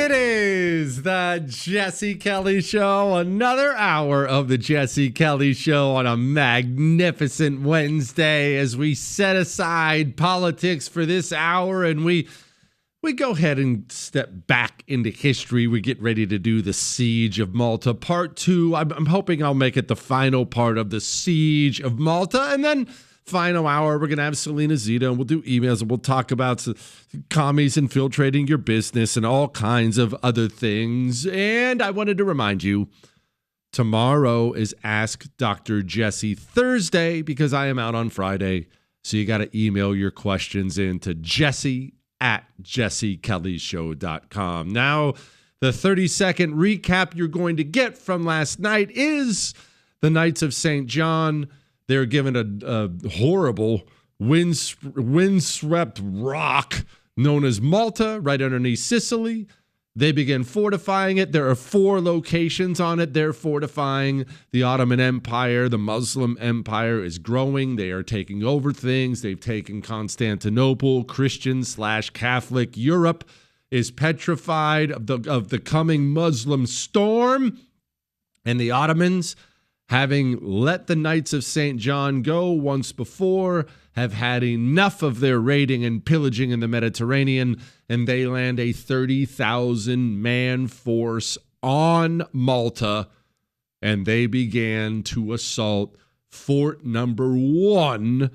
It is the Jesse Kelly Show, another hour of the Jesse Kelly Show on a magnificent Wednesday as we set aside politics for this hour and we go ahead and step back into history. We get ready to do the Siege of Malta Part 2. I'm hoping I'll make it the final part of the Siege of Malta, and then final hour, we're going to have Selena Zito, and we'll do emails, and we'll talk about commies infiltrating your business and all kinds of other things. And I wanted to remind you, tomorrow is Ask Dr. Jesse Thursday because I am out on Friday. So you got to email your questions in to jesse@jessekellyshow.com. Now, the 30-second recap you're going to get from last night is the Knights of St. John. They're given a horrible windswept rock known as Malta right underneath Sicily. They begin fortifying it. There are 4 locations on it. They're fortifying the Ottoman Empire. The Muslim Empire is growing. They are taking over things. They've taken Constantinople. Christian/Catholic Europe is petrified of the coming Muslim storm. And the Ottomans, having let the Knights of St. John go once before, have had enough of their raiding and pillaging in the Mediterranean, and they land a 30,000-man force on Malta, and they began to assault Fort number 1.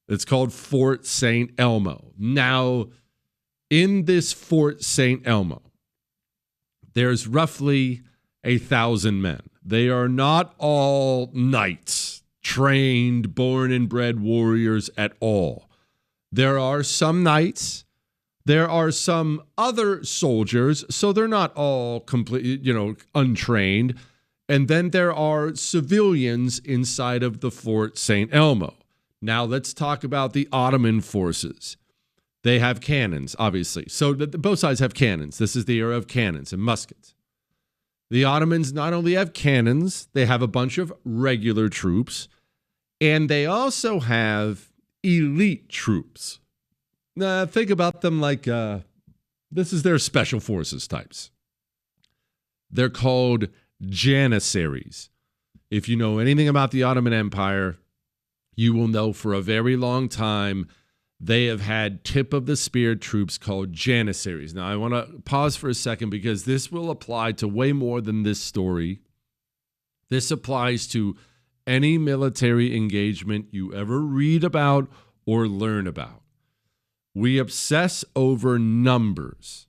It's called Fort St. Elmo. Now, in this Fort St. Elmo, there's roughly 1,000 men. They are not all knights, trained, born and bred warriors at all. There are some knights. There are some other soldiers, so they're not all completely, untrained. And then there are civilians inside of the Fort St. Elmo. Now let's talk about the Ottoman forces. They have cannons, obviously. So both sides have cannons. This is the era of cannons and muskets. The Ottomans not only have cannons, they have a bunch of regular troops, and they also have elite troops. Think about them like this is their special forces types. They're called Janissaries. If you know anything about the Ottoman Empire, you will know for a very long time they have had tip-of-the-spear troops called Janissaries. Now, I want to pause for a second because this will apply to way more than this story. This applies to any military engagement you ever read about or learn about. We obsess over numbers.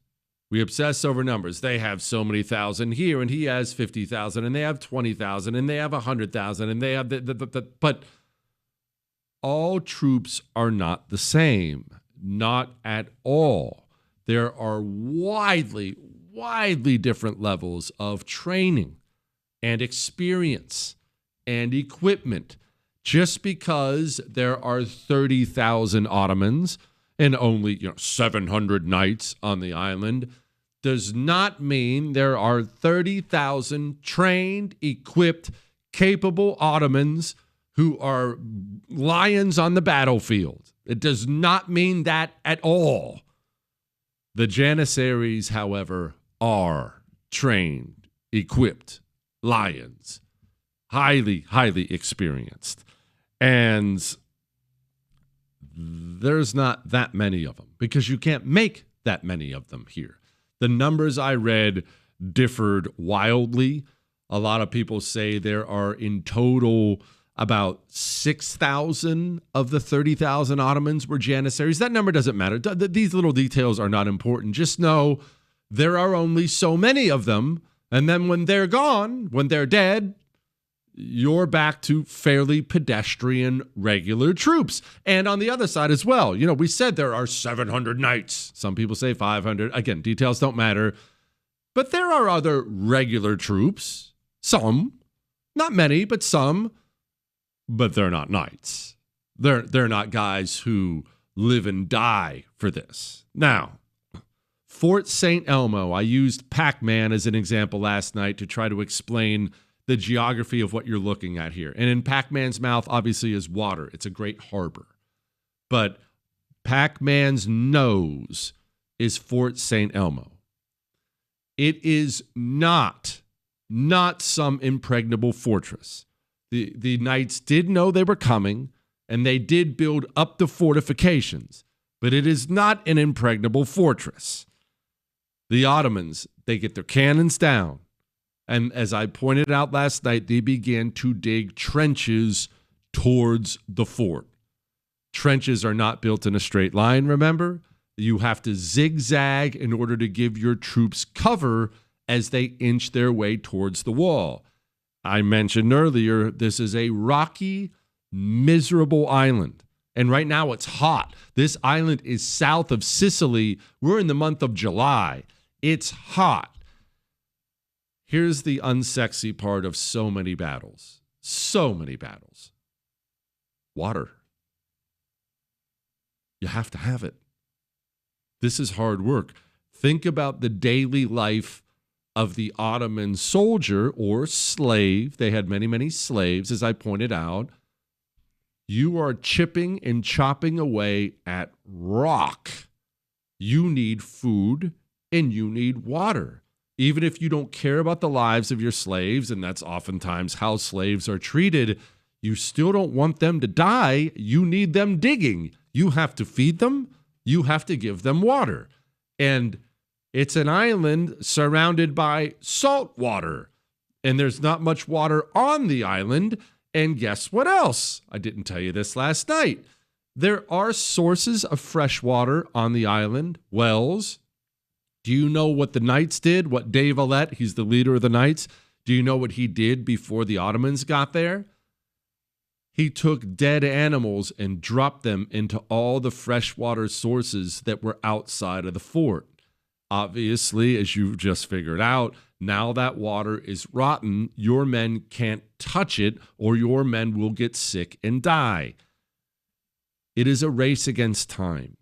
They have so many thousand here, and he has 50,000, and they have 20,000, and they have 100,000, and they have but all troops are not the same. Not at all. There are widely different levels of training and experience and equipment. Just because there are 30,000 Ottomans and only 700 knights on the island does not mean there are 30,000 trained, equipped, capable Ottomans who are lions on the battlefield. It does not mean that at all. The Janissaries, however, are trained, equipped lions, highly experienced. And there's not that many of them because you can't make that many of them here. The numbers I read differed wildly. A lot of people say there are in total about 6,000 of the 30,000 Ottomans were Janissaries. That number doesn't matter. These little details are not important. Just know there are only so many of them. And then when they're gone, when they're dead, you're back to fairly pedestrian regular troops. And on the other side as well, we said there are 700 knights. Some people say 500. Again, details don't matter. But there are other regular troops. Some, not many, but some. But they're not knights. They're not guys who live and die for this. Now, Fort St. Elmo, I used Pac-Man as an example last night to try to explain the geography of what you're looking at here. And in Pac-Man's mouth, obviously, is water. It's a great harbor. But Pac-Man's nose is Fort St. Elmo. It is not some impregnable fortress. The knights did know they were coming, and they did build up the fortifications, but it is not an impregnable fortress. The Ottomans, they get their cannons down, and as I pointed out last night, they began to dig trenches towards the fort. Trenches are not built in a straight line, remember? You have to zigzag in order to give your troops cover as they inch their way towards the wall. I mentioned earlier, this is a rocky, miserable island. And right now it's hot. This island is south of Sicily. We're in the month of July. It's hot. Here's the unsexy part of so many battles. So many battles. Water. You have to have it. This is hard work. Think about the daily life of the Ottoman soldier or slave. They had many, many slaves, as I pointed out. You are chipping and chopping away at rock. You need food and you need water. Even if you don't care about the lives of your slaves, and that's oftentimes how slaves are treated, you still don't want them to die. You need them digging. You have to feed them. You have to give them water. And it's an island surrounded by salt water. And there's not much water on the island. And guess what else? I didn't tell you this last night. There are sources of fresh water on the island, wells. Do you know what the Knights did? What Dave Alette, he's the leader of the Knights. Do you know what he did before the Ottomans got there? He took dead animals and dropped them into all the freshwater sources that were outside of the fort. Obviously, as you just figured out, now that water is rotten. Your men can't touch it, or your men will get sick and die. It is a race against time.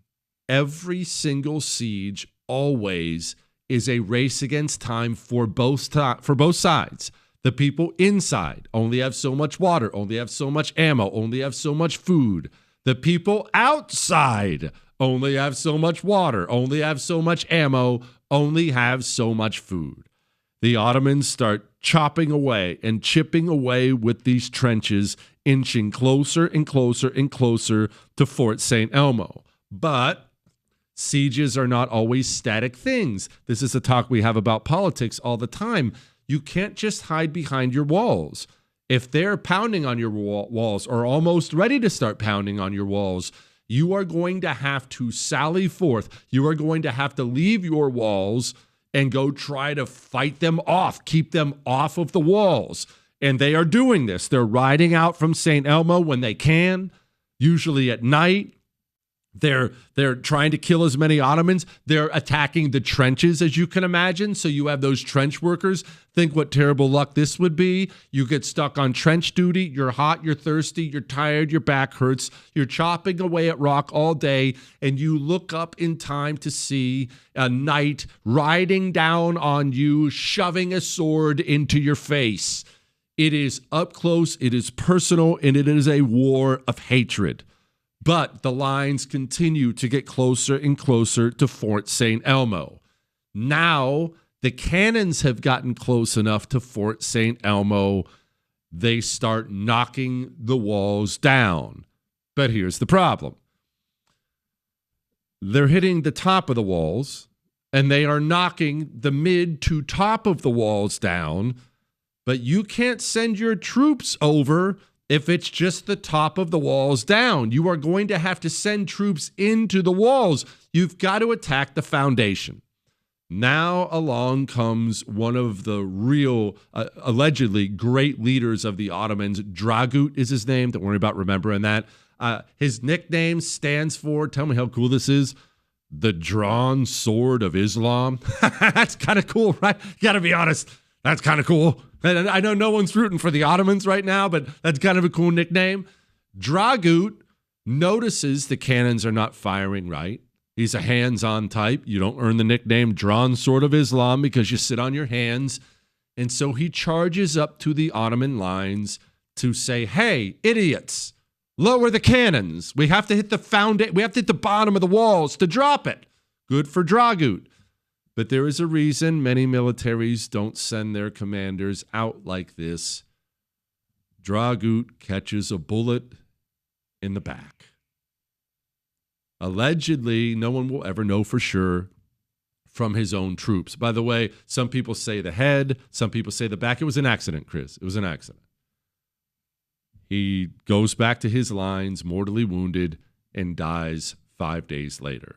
Every single siege always is a race against time for both sides. The people inside only have so much water, only have so much ammo, only have so much food. The people outside only have so much water, only have so much ammo, only have so much food. The Ottomans start chopping away and chipping away with these trenches, inching closer and closer and closer to Fort St. Elmo. But sieges are not always static things. This is a talk we have about politics all the time. You can't just hide behind your walls. If they're pounding on your walls or almost ready to start pounding on your walls, you are going to have to sally forth. You are going to have to leave your walls and go try to fight them off, keep them off of the walls. And they are doing this. They're riding out from St. Elmo when they can, usually at night. They're trying to kill as many Ottomans. They're attacking the trenches, as you can imagine. So you have those trench workers. Think what terrible luck this would be. You get stuck on trench duty. You're hot, you're thirsty, you're tired, your back hurts. You're chopping away at rock all day, and you look up in time to see a knight riding down on you, shoving a sword into your face. It is up close, it is personal, and it is a war of hatred. But the lines continue to get closer and closer to Fort St. Elmo. Now, the cannons have gotten close enough to Fort St. Elmo. They start knocking the walls down. But here's the problem. They're hitting the top of the walls, and they are knocking the mid to top of the walls down. But you can't send your troops over if it's just the top of the walls down. You are going to have to send troops into the walls. You've got to attack the foundation. Now along comes one of the real, allegedly great leaders of the Ottomans. Dragut is his name. Don't worry about remembering that. His nickname stands for, tell me how cool this is, the Drawn Sword of Islam. That's kind of cool, right? You got to be honest. That's kind of cool. And I know no one's rooting for the Ottomans right now, but that's kind of a cool nickname. Dragut notices the cannons are not firing right. He's a hands-on type. You don't earn the nickname Drawn Sword of Islam because you sit on your hands. And so he charges up to the Ottoman lines to say, hey, idiots, lower the cannons. We have to hit the foundation. We have to hit the bottom of the walls to drop it. Good for Dragut. But there is a reason many militaries don't send their commanders out like this. Dragut catches a bullet in the back. Allegedly, no one will ever know for sure, from his own troops. By the way, some people say the head, some people say the back. It was an accident, Chris. It was an accident. He goes back to his lines, mortally wounded, and dies 5 days later.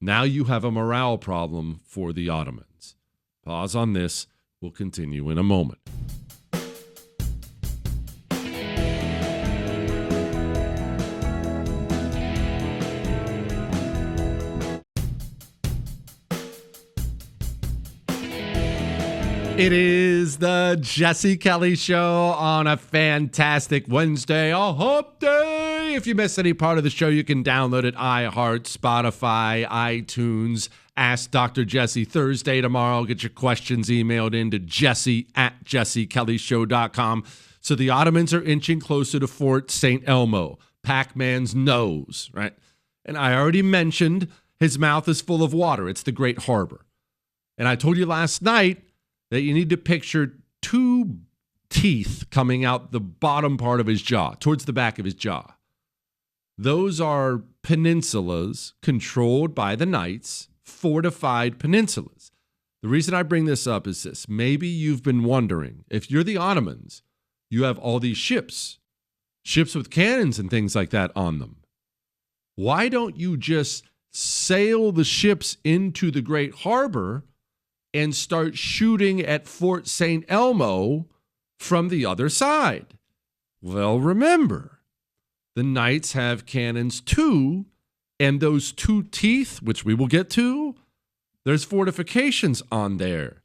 Now you have a morale problem for the Ottomans. Pause on this. We'll continue in a moment. It is the Jesse Kelly Show on a fantastic Wednesday, a hump day. If you miss any part of the show, you can download it, iHeart, Spotify, iTunes. Ask Dr. Jesse Thursday tomorrow. Get your questions emailed in to jesse@jessekellyshow.com. So the Ottomans are inching closer to Fort St. Elmo, Pac-Man's nose, right? And I already mentioned his mouth is full of water. It's the Great Harbor. And I told you last night that you need to picture two teeth coming out the bottom part of his jaw, towards the back of his jaw. Those are peninsulas controlled by the knights, fortified peninsulas. The reason I bring this up is this. Maybe you've been wondering, if you're the Ottomans, you have all these ships with cannons and things like that on them. Why don't you just sail the ships into the Great Harbor and start shooting at Fort St. Elmo from the other side? Well, remember, the knights have cannons too, and those two teeth, which we will get to, there's fortifications on there.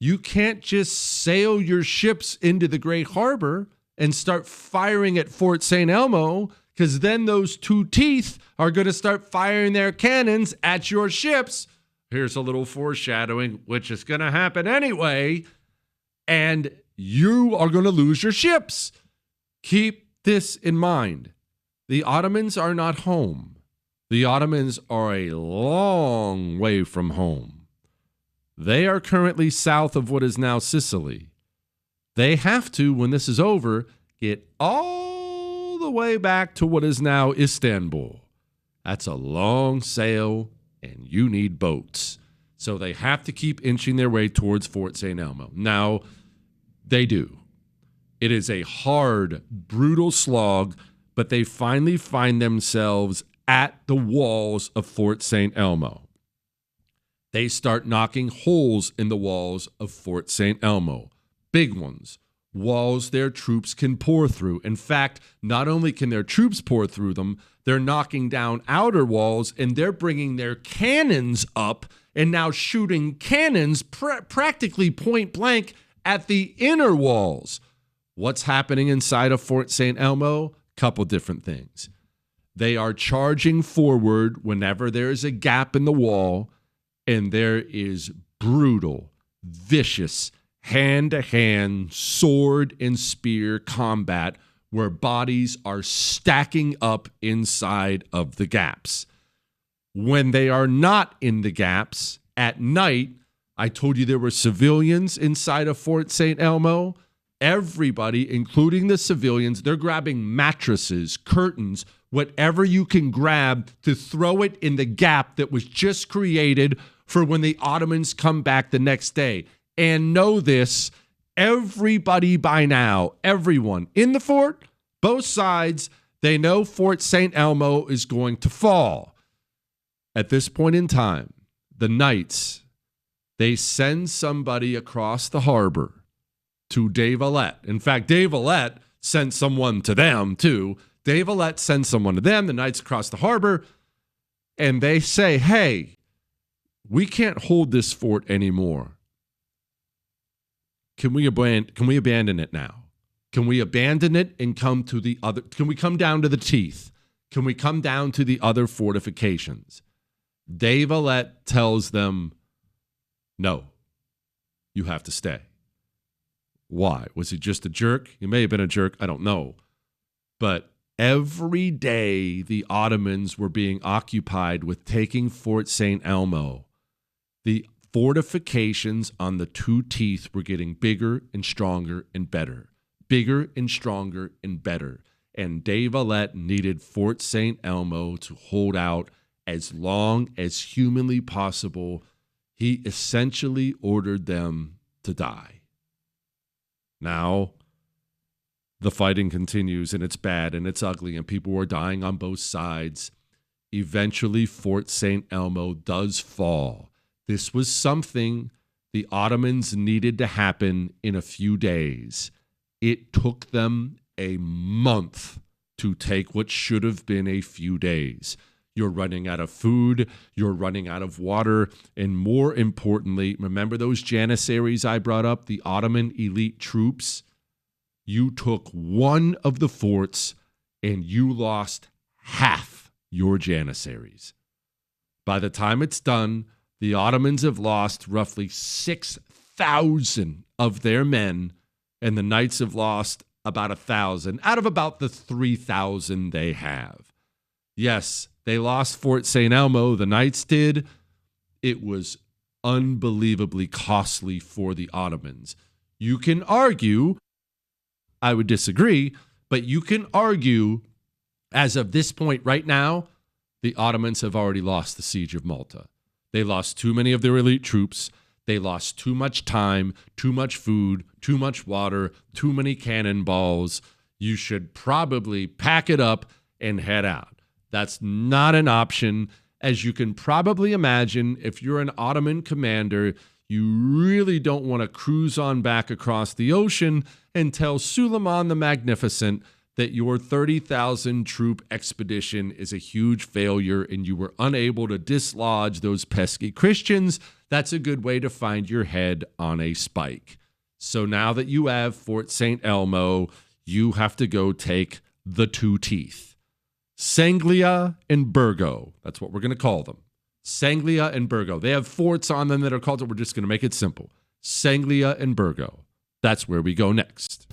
You can't just sail your ships into the Great Harbor and start firing at Fort St. Elmo, because then those two teeth are going to start firing their cannons at your ships. Here's a little foreshadowing, which is going to happen anyway, and you are going to lose your ships. Keep this in mind. The Ottomans are not home. The Ottomans are a long way from home. They are currently south of what is now Sicily. They have to, when this is over, get all the way back to what is now Istanbul. That's a long sail, and you need boats. So they have to keep inching their way towards Fort St. Elmo. Now, they do. It is a hard, brutal slog, but they finally find themselves at the walls of Fort St. Elmo. They start knocking holes in the walls of Fort St. Elmo. Big ones. Walls their troops can pour through. In fact, not only can their troops pour through them, they're knocking down outer walls, and they're bringing their cannons up and now shooting cannons practically point blank at the inner walls. What's happening inside of Fort St. Elmo? Couple different things. They are charging forward whenever there is a gap in the wall, and there is brutal, vicious, hand-to-hand, sword and spear combat where bodies are stacking up inside of the gaps. When they are not in the gaps at night, I told you there were civilians inside of Fort St. Elmo. Everybody, including the civilians, they're grabbing mattresses, curtains, whatever you can grab to throw it in the gap that was just created for when the Ottomans come back the next day. And know this, everybody by now, everyone in the fort, both sides, they know Fort St. Elmo is going to fall. At this point in time, the knights, they send somebody across the harbor to Dave Alette. In fact, Dave Alette sent someone to them too. Dave Alette sends someone to them, the knights across the harbor, and they say, hey, we can't hold this fort anymore. Can we abandon it now? Can we abandon it and come to the other? Can we come down to the teeth? Can we come down to the other fortifications? Dave Alette tells them, no, you have to stay. Why? Was he just a jerk? He may have been a jerk. I don't know. But every day the Ottomans were being occupied with taking Fort St. Elmo. The fortifications on the two teeth were getting bigger and stronger and better. Bigger and stronger and better. And Dave Alet needed Fort St. Elmo to hold out as long as humanly possible. He essentially ordered them to die. Now, the fighting continues, and it's bad, and it's ugly, and people are dying on both sides. Eventually, Fort St. Elmo does fall. This was something the Ottomans needed to happen in a few days. It took them a month to take what should have been a few days. You're running out of food, you're running out of water, and more importantly, remember those Janissaries I brought up, the Ottoman elite troops? You took one of the forts and you lost half your Janissaries. By the time it's done, the Ottomans have lost roughly 6,000 of their men, and the Knights have lost about 1,000 out of about the 3,000 they have. Yes, they lost Fort St. Elmo, the Knights did. It was unbelievably costly for the Ottomans. You can argue, I would disagree, but you can argue, as of this point right now, the Ottomans have already lost the siege of Malta. They lost too many of their elite troops. They lost too much time, too much food, too much water, too many cannonballs. You should probably pack it up and head out. That's not an option. As you can probably imagine, if you're an Ottoman commander, you really don't want to cruise on back across the ocean and tell Suleiman the Magnificent that your 30,000 troop expedition is a huge failure and you were unable to dislodge those pesky Christians. That's a good way to find your head on a spike. So now that you have Fort St. Elmo, you have to go take the two teeth. Sanglia and Burgo. That's what we're going to call them. Sanglia and Burgo. They have forts on them that are called, we're just going to make it simple. Sanglia and Burgo. That's where we go next.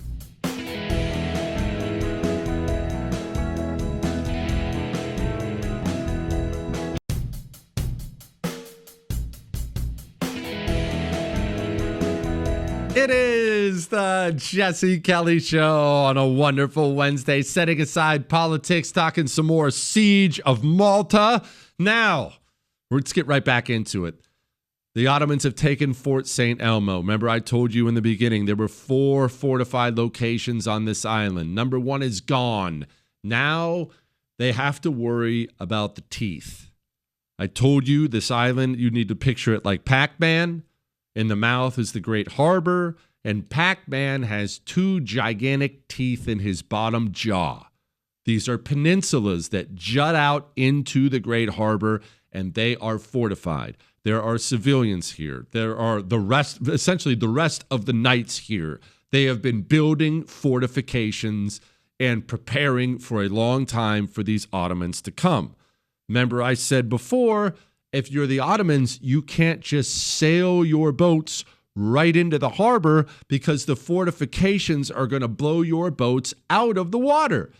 It is the Jesse Kelly Show on a wonderful Wednesday, setting aside politics, talking some more Siege of Malta. Now, let's get right back into it. The Ottomans have taken Fort St. Elmo. Remember, I told you in the beginning there were 4 fortified locations on this island. Number 1 is gone. Now they have to worry about the teeth. I told you this island, you need to picture it like Pac-Man. In the mouth is the Great Harbor, and Pac-Man has 2 gigantic teeth in his bottom jaw. These are peninsulas that jut out into the Great Harbor, and they are fortified. There are civilians here. There are essentially the rest of the knights here. They have been building fortifications and preparing for a long time for these Ottomans to come. Remember, I said before, if you're the Ottomans, you can't just sail your boats right into the harbor because the fortifications are going to blow your boats out of the water.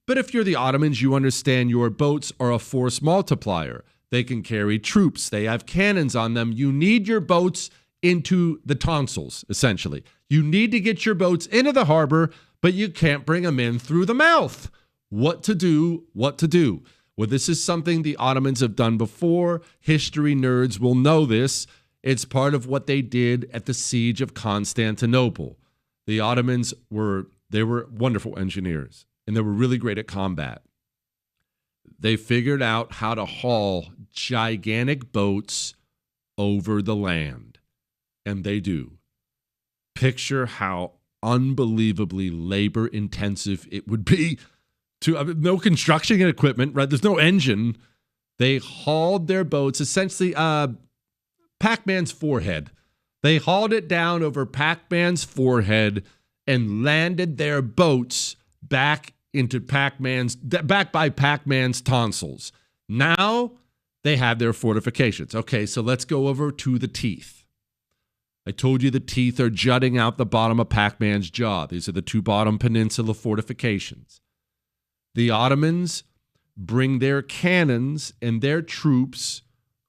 But if you're the Ottomans, you understand your boats are a force multiplier. They can carry troops. They have cannons on them. You need your boats into the tonsils, essentially. You need to get your boats into the harbor, but you can't bring them in through the mouth. What to do? Well, this is something the Ottomans have done before. History nerds will know this. It's part of what they did at the siege of Constantinople. The Ottomans were wonderful engineers, and they were really great at combat. They figured out how to haul gigantic boats over the land, and they do. Picture how unbelievably labor-intensive it would be. No construction equipment, right? There's no engine. They hauled their boats, essentially Pac-Man's forehead. They hauled it down over Pac-Man's forehead and landed their boats back by Pac-Man's tonsils. Now they have their fortifications. Okay, so let's go over to the teeth. I told you the teeth are jutting out the bottom of Pac-Man's jaw. These are the 2 bottom peninsula fortifications. The Ottomans bring their cannons and their troops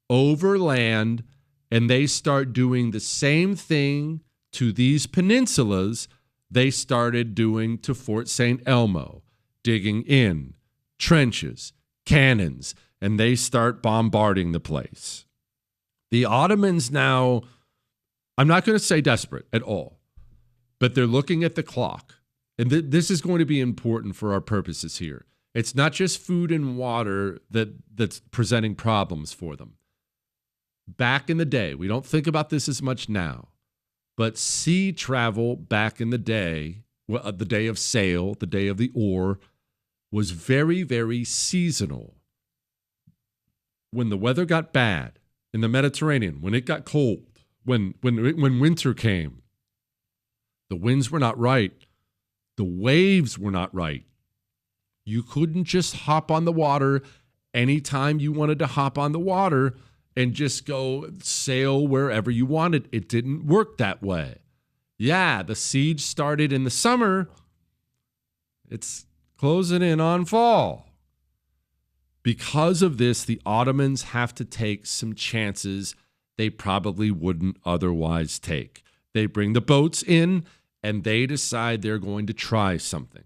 over land and they start doing the same thing to these peninsulas they started doing to Fort St. Elmo, digging in, trenches, cannons, and they start bombarding the place. The Ottomans now, I'm not going to say desperate at all, but they're looking at the clock. And this is going to be important for our purposes here. It's not just food and water that's presenting problems for them. Back in the day, we don't think about this as much now, but sea travel back in the day, the day of sail, the day of the oar, was very, very seasonal. When the weather got bad in the Mediterranean, when it got cold, when winter came, the winds were not right. The waves were not right. You couldn't just hop on the water anytime you wanted to hop on the water and just go sail wherever you wanted. It didn't work that way. Yeah, the siege started in the summer. It's closing in on fall. Because of this, the Ottomans have to take some chances they probably wouldn't otherwise take. They bring the boats in, and they decide they're going to try something.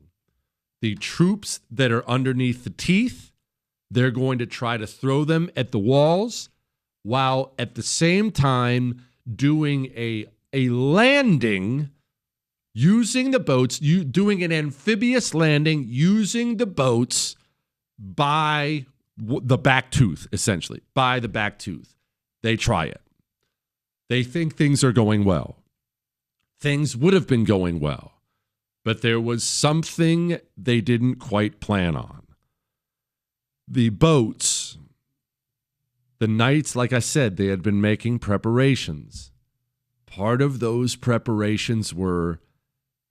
The troops that are underneath the teeth, they're going to try to throw them at the walls, while at the same time doing a landing using the boats, doing an amphibious landing using the boats by the back tooth, essentially, by the back tooth. They try it. They think things are going well. Things would have been going well, but there was something they didn't quite plan on. The boats, the knights, like I said, they had been making preparations. Part of those preparations were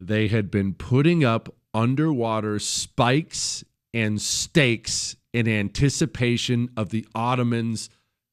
they had been putting up underwater spikes and stakes in anticipation of the Ottomans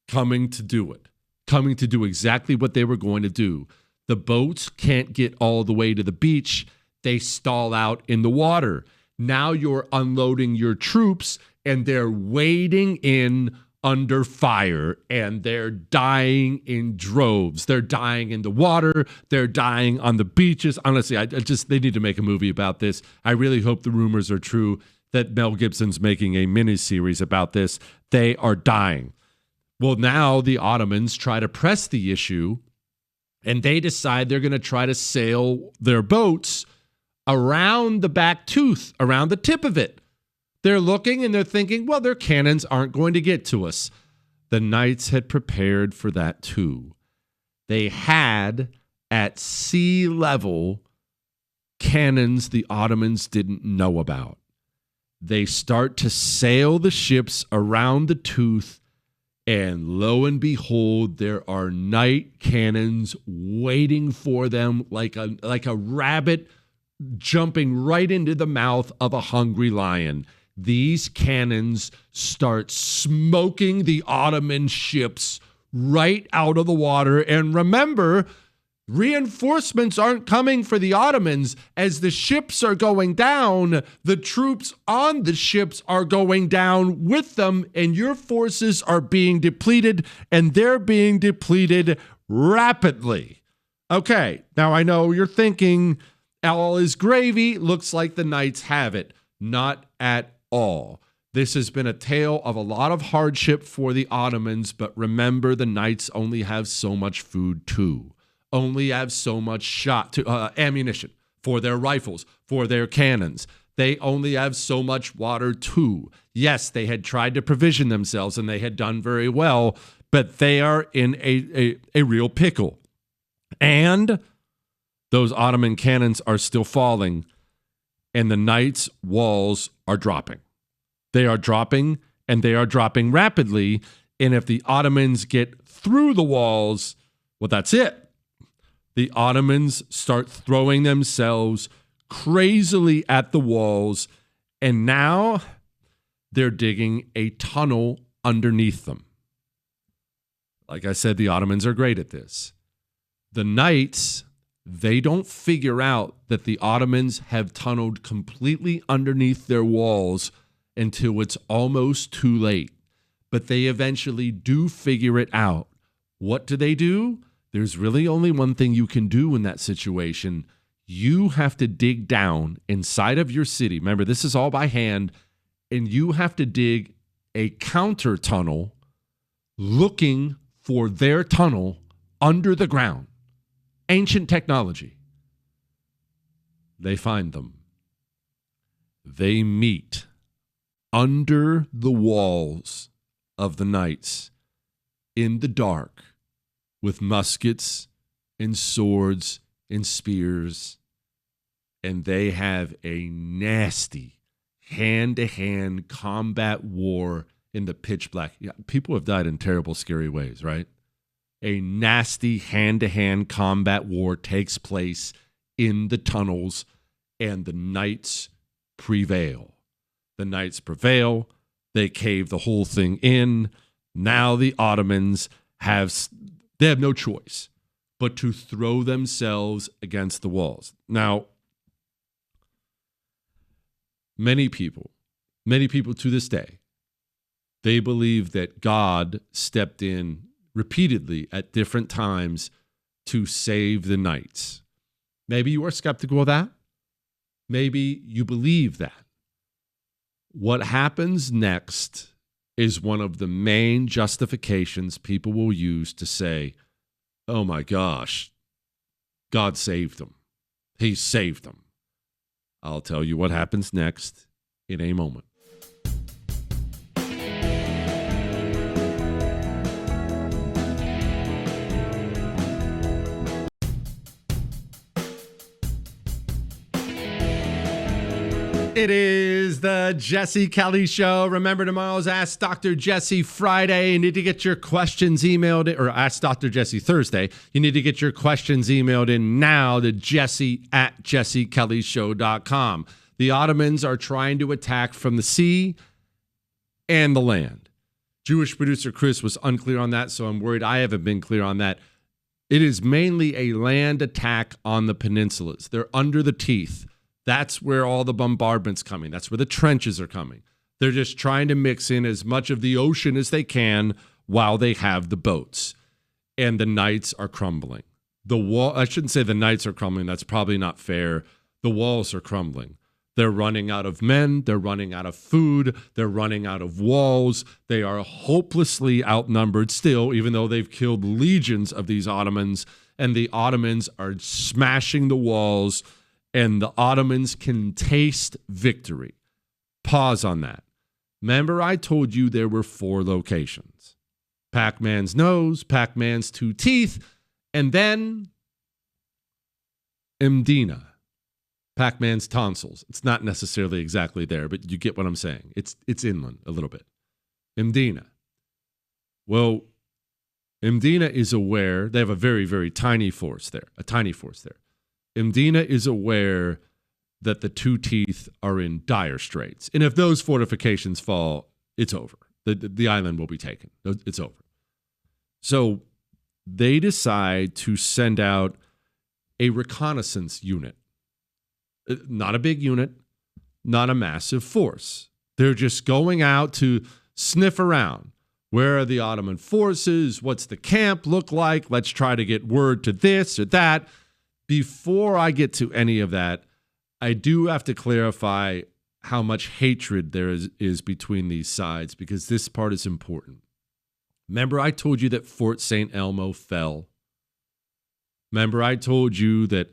coming to do it, coming to do exactly what they were going to do. The boats can't get all the way to the beach. They stall out in the water. Now you're unloading your troops, and they're wading in under fire, and they're dying in droves. They're dying in the water. They're dying on the beaches. Honestly, they need to make a movie about this. I really hope the rumors are true that Mel Gibson's making a miniseries about this. They are dying. Well, now the Ottomans try to press the issue, and they decide they're going to try to sail their boats around the back tooth, around the tip of it. They're looking and they're thinking, well, their cannons aren't going to get to us. The knights had prepared for that too. They had, at sea level, cannons the Ottomans didn't know about. They start to sail the ships around the tooth, and lo and behold, there are night cannons waiting for them like a rabbit jumping right into the mouth of a hungry lion. These cannons start smoking the Ottoman ships right out of the water. And remember, reinforcements aren't coming for the Ottomans. As the ships are going down, the troops on the ships are going down with them, and your forces are being depleted, and they're being depleted rapidly. Okay, now I know you're thinking, all is gravy. Looks like the knights have it. Not at all. This has been a tale of a lot of hardship for the Ottomans, but remember, the knights only have so much food too. Only have so much ammunition for their rifles, for their cannons. They only have so much water too. Yes, they had tried to provision themselves and they had done very well, but they are in a real pickle. And those Ottoman cannons are still falling, and the knights' walls are dropping. They are dropping, and they are dropping rapidly. And if the Ottomans get through the walls, well, that's it. The Ottomans start throwing themselves crazily at the walls, and now they're digging a tunnel underneath them. Like I said, the Ottomans are great at this. The knights, they don't figure out that the Ottomans have tunneled completely underneath their walls until it's almost too late. But they eventually do figure it out. What do? There's really only one thing you can do in that situation. You have to dig down inside of your city. Remember, this is all by hand, and you have to dig a counter tunnel looking for their tunnel under the ground. Ancient technology. They find them. They meet under the walls of the knights in the dark with muskets and swords and spears, and they have a nasty hand-to-hand combat war in the pitch black. Yeah, people have died in terrible, scary ways, right? A nasty hand-to-hand combat war takes place in the tunnels, and the knights prevail. The knights prevail. They cave the whole thing in. Now the Ottomans have no choice but to throw themselves against the walls. Now, many people to this day, they believe that God stepped in repeatedly at different times to save the knights. Maybe you are skeptical of that. Maybe you believe that. What happens next is one of the main justifications people will use to say, oh my gosh, God saved them. He saved them. I'll tell you what happens next in a moment. It is the Jesse Kelly Show. Remember, tomorrow's Ask Dr. Jesse Friday. You need to get your questions emailed in, or Ask Dr. Jesse Thursday. You need to get your questions emailed in now to jesse@jessekellyshow.com. The Ottomans are trying to attack from the sea and the land. Jewish producer Chris was unclear on that, so I'm worried I haven't been clear on that. It is mainly a land attack on the peninsulas. They're under the teeth. That's where all the bombardment's coming. That's where the trenches are coming. They're just trying to mix in as much of the ocean as they can while they have the boats. And the knights are crumbling. I shouldn't say the knights are crumbling. That's probably not fair. The walls are crumbling. They're running out of men. They're running out of food. They're running out of walls. They are hopelessly outnumbered still, even though they've killed legions of these Ottomans. And the Ottomans are smashing the walls. And the Ottomans can taste victory. Pause on that. Remember, I told you there were 4 locations. Pac-Man's nose, Pac-Man's 2 teeth, and then Mdina, Pac-Man's tonsils. It's not necessarily exactly there, but you get what I'm saying. It's inland a little bit. Mdina. Well, Mdina is aware. They have a very, very tiny force there, Mdina is aware that the 2 teeth are in dire straits. And if those fortifications fall, it's over. The island will be taken. It's over. So they decide to send out a reconnaissance unit. Not a big unit, not a massive force. They're just going out to sniff around. Where are the Ottoman forces? What's the camp look like? Let's try to get word to this or that. Before I get to any of that, I do have to clarify how much hatred there is between these sides, because this part is important. Remember, I told you that Fort St. Elmo fell. Remember, I told you that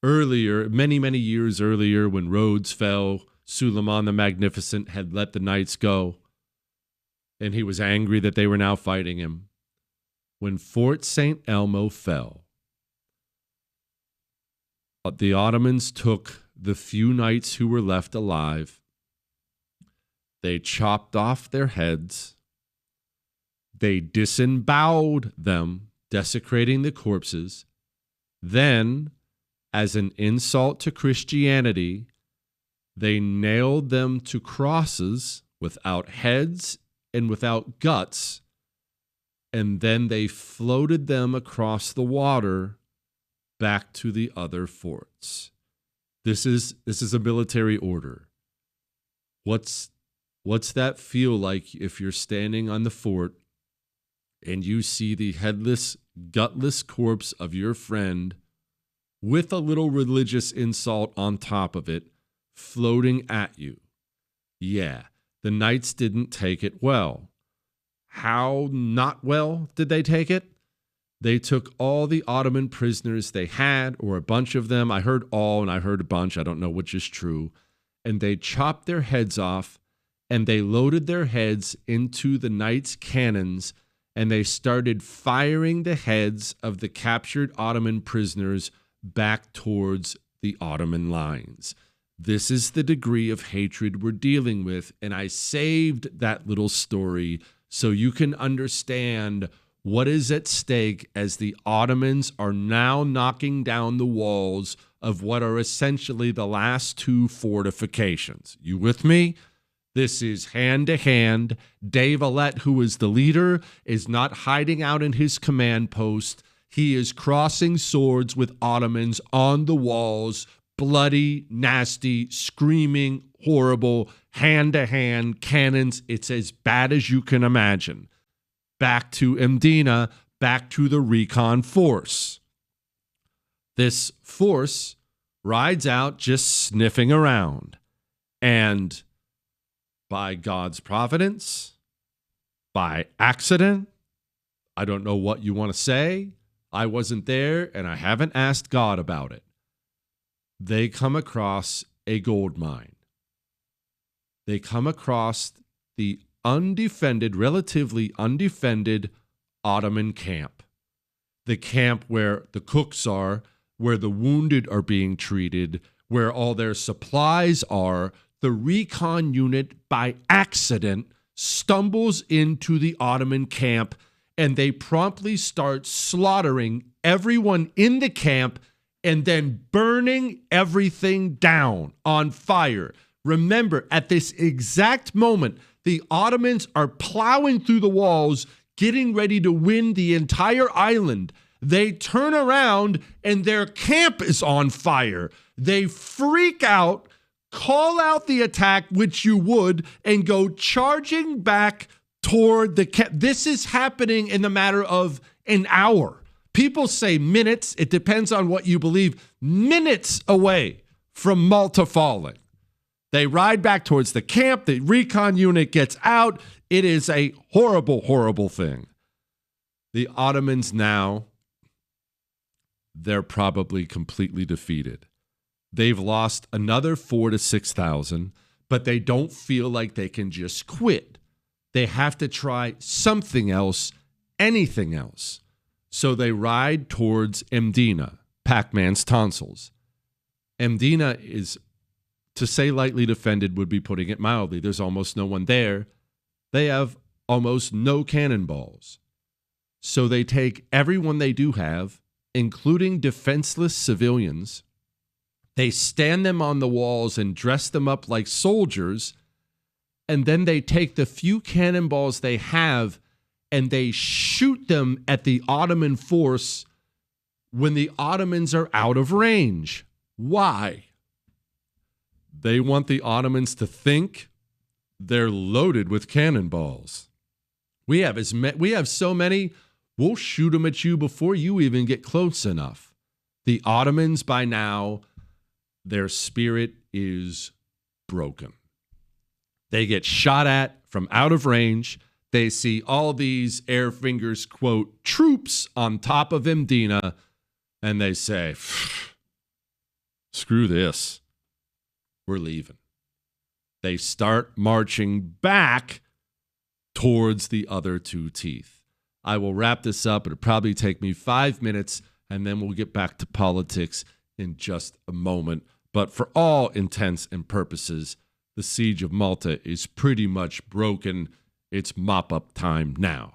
earlier, many, many years earlier, when Rhodes fell, Suleiman the Magnificent had let the knights go, and he was angry that they were now fighting him. When Fort St. Elmo fell, the Ottomans took the few knights who were left alive. They chopped off their heads. They disemboweled them, desecrating the corpses. Then, as an insult to Christianity, they nailed them to crosses without heads and without guts, and then they floated them across the water back to the other forts. This is a military order. What's that feel like if you're standing on the fort and you see the headless, gutless corpse of your friend with a little religious insult on top of it floating at you. Yeah, the knights didn't take it well. How not well did they take it? They took all the Ottoman prisoners they had, or a bunch of them. I heard all and I heard a bunch. I don't know which is true. And they chopped their heads off and they loaded their heads into the knights' cannons and they started firing the heads of the captured Ottoman prisoners back towards the Ottoman lines. This is the degree of hatred we're dealing with. And I saved that little story so you can understand what is at stake as the Ottomans are now knocking down the walls of what are essentially the last two fortifications. You with me? This is hand to hand. Dave Alette, who is the leader, is not hiding out in his command post. He is crossing swords with Ottomans on the walls, bloody, nasty, screaming, horrible, hand to hand cannons. It's as bad as you can imagine. Back to Mdina, back to the recon force. This force rides out just sniffing around. And by God's providence, by accident, I don't know what you want to say. I wasn't there and I haven't asked God about it. They come across a gold mine. They come across the relatively undefended Ottoman camp. The camp where the cooks are, where the wounded are being treated, where all their supplies are. The recon unit, by accident, stumbles into the Ottoman camp, and they promptly start slaughtering everyone in the camp and then burning everything down on fire. Remember, at this exact moment, the Ottomans are plowing through the walls, getting ready to win the entire island. They turn around and their camp is on fire. They freak out, call out the attack, which you would, and go charging back toward the camp. This is happening in the matter of an hour. People say minutes. It depends on what you believe. Minutes away from Malta falling. They ride back towards the camp. The recon unit gets out. It is a horrible, horrible thing. The Ottomans now, they're probably completely defeated. They've lost another 4,000 to 6,000, but they don't feel like they can just quit. They have to try something else, anything else. So they ride towards Mdina, Pac-Man's tonsils. Mdina is, to say lightly defended would be putting it mildly. There's almost no one there. They have almost no cannonballs. So they take everyone they do have, including defenseless civilians. They stand them on the walls and dress them up like soldiers. And then they take the few cannonballs they have and they shoot them at the Ottoman force when the Ottomans are out of range. Why? They want the Ottomans to think they're loaded with cannonballs. We have so many, we'll shoot them at you before you even get close enough. The Ottomans, by now, their spirit is broken. They get shot at from out of range. They see all these air fingers, quote, troops on top of Mdina, and they say, screw this. We're leaving. They start marching back towards the other two teeth. I will wrap this up. It'll probably take me 5 minutes, and then we'll get back to politics in just a moment. But for all intents and purposes, the siege of Malta is pretty much broken. It's mop-up time now.